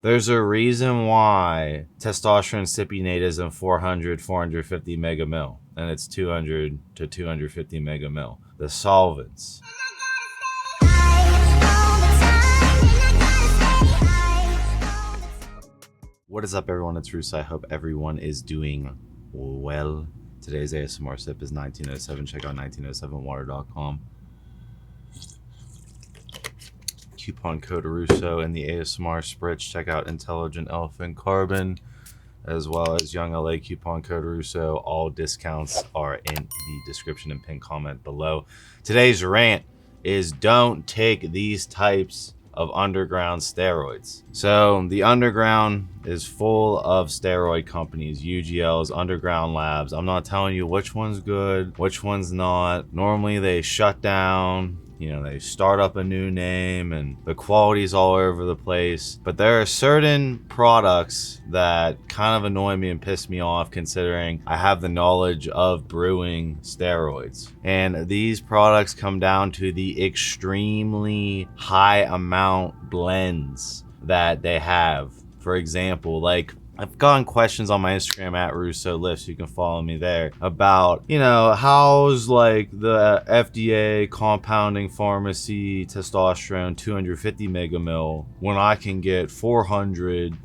There's a reason why testosterone cypionate isn't 400, 450 megamil, and it's 200 to 250 megamil. The solvents. What is up, everyone? It's Russo. I hope everyone is doing well. Today's ASMR sip is 1907. Check out 1907water.com. Coupon code Russo in the ASMR spritz. Check out Intelligent Elephant Carbon, as well as Young LA coupon code Russo. All discounts are in the description and pinned comment below. Today's rant is don't take these types of underground steroids. So the underground is full of steroid companies, UGLs, underground labs. I'm not telling you which one's good, which one's not. Normally they shut down, they start up a new name and the quality's all over the place. But there are certain products that kind of annoy me and piss me off, considering I have the knowledge of brewing steroids. And these products come down to the extremely high amount blends that they have. For example, like, I've gotten questions on my Instagram at Russo Lift, so you can follow me there, about, how's like the FDA compounding pharmacy testosterone 250 megamil when I can get 450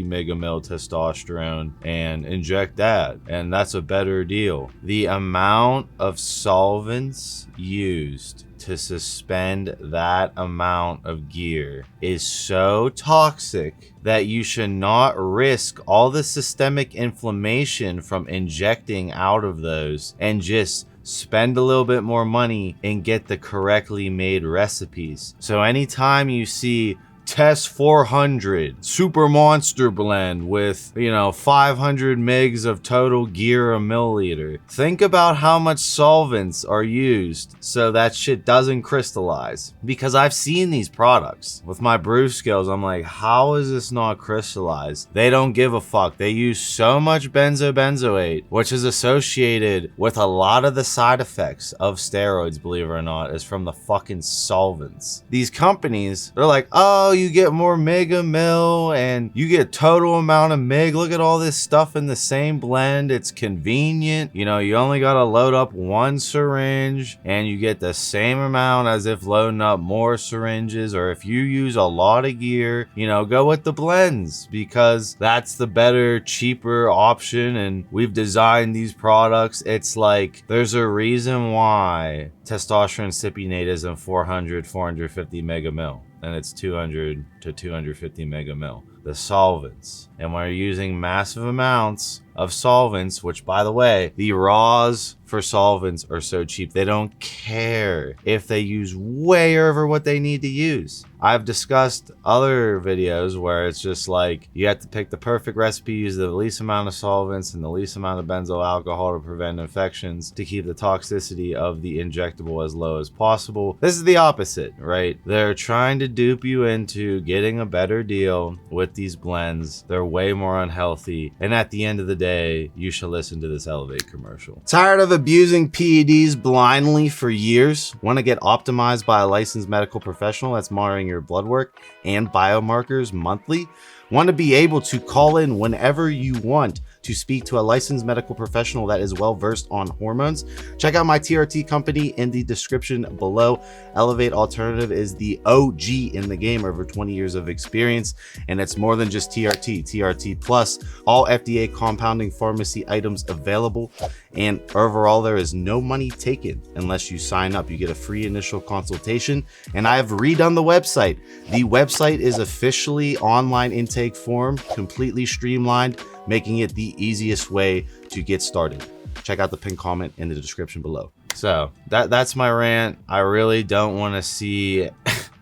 megamil testosterone and inject that, and that's a better deal. The amount of solvents used to suspend that amount of gear is so toxic that you should not risk all the systemic inflammation from injecting out of those, and just spend a little bit more money and get the correctly made recipes. So anytime you see Test 400 Super Monster Blend with 500 megs of total gear a milliliter, think about how much solvents are used so that shit doesn't crystallize. Because I've seen these products with my brew skills, I'm like, how is this not crystallized? They don't give a fuck. They use so much benzoate, which is associated with a lot of the side effects of steroids, believe it or not, is from the fucking solvents. These companies, they're like, oh, you get more mega mil and you get total amount of mig. Look at all this stuff in the same blend. It's convenient. You only got to load up one syringe and you get the same amount as if loading up more syringes. Or if you use a lot of gear, go with the blends, because that's the better, cheaper option. And we've designed these products. It's like, there's a reason why testosterone cypionate isn't 400, 450 megamil, and it's 200 to 250 megamil. The solvents. And when you're using massive amounts of solvents, which, by the way, the raws for solvents are so cheap, they don't care if they use way over what they need to use. I've discussed other videos where it's just like, you have to pick the perfect recipe, use the least amount of solvents and the least amount of benzyl alcohol to prevent infections, to keep the toxicity of the injectable as low as possible. This is the opposite, right? They're trying to dupe you into getting a better deal with these blends. They're way more unhealthy, and at the end of the day, you should listen to this Elevate commercial. Tired of abusing PEDs blindly for years? Want to get optimized by a licensed medical professional that's monitoring your blood work and biomarkers monthly? Want to be able to call in whenever you want to speak to a licensed medical professional that is well versed on hormones? Check out my TRT company in the description below. Elevate Alternative is the OG in the game, over 20 years of experience, and it's more than just TRT plus, all FDA compounding pharmacy items available, and overall there is no money taken unless you sign up. You get a free initial consultation, and I have redone the website. The website is officially online intake form, completely streamlined, making it the easiest way to get started. Check out the pinned comment in the description below. So that's my rant. I really don't want to see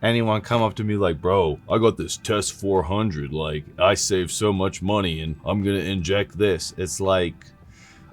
anyone come up to me like, bro, I got this Test 400, like, I saved so much money and I'm gonna inject this. It's like,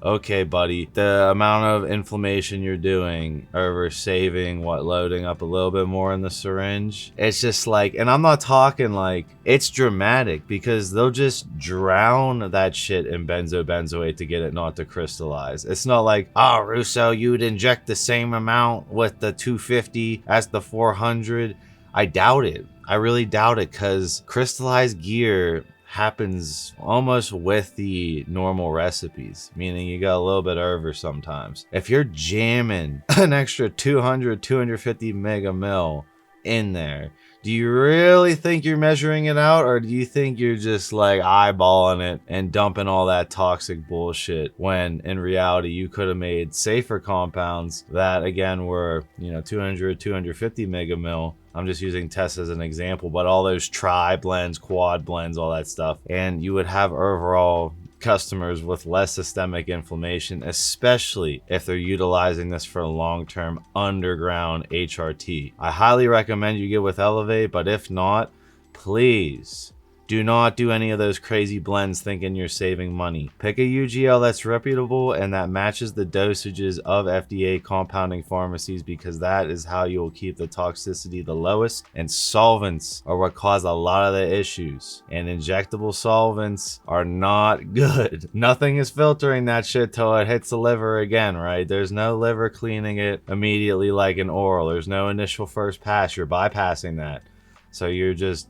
okay, buddy, the amount of inflammation you're doing over saving, loading up a little bit more in the syringe, it's just like, and I'm not talking like, it's dramatic, because they'll just drown that shit in benzoate to get it not to crystallize. It's not like, oh, Russo, you'd inject the same amount with the 250 as the 400. I doubt it. I really doubt it, because crystallized gear happens almost with the normal recipes, meaning you got a little bit over sometimes. If you're jamming an extra 250 mega mil in there, do you really think you're measuring it out, or do you think you're just like eyeballing it and dumping all that toxic bullshit, when in reality you could have made safer compounds that again were, you know, 250 mega mil. I'm just using Test as an example, but all those tri blends, quad blends, all that stuff, and you would have overall customers with less systemic inflammation, especially if they're utilizing this for long-term underground HRT. I highly recommend you get with Elevate, but if not, please do not do any of those crazy blends thinking you're saving money. Pick a UGL that's reputable and that matches the dosages of FDA compounding pharmacies, because that is how you will keep the toxicity the lowest. And solvents are what cause a lot of the issues. And injectable solvents are not good. Nothing is filtering that shit till it hits the liver again, right? There's no liver cleaning it immediately like an oral. There's no initial first pass. You're bypassing that. So you're just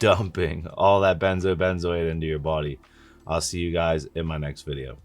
dumping all that benzoate into your body. I'll see you guys in my next video.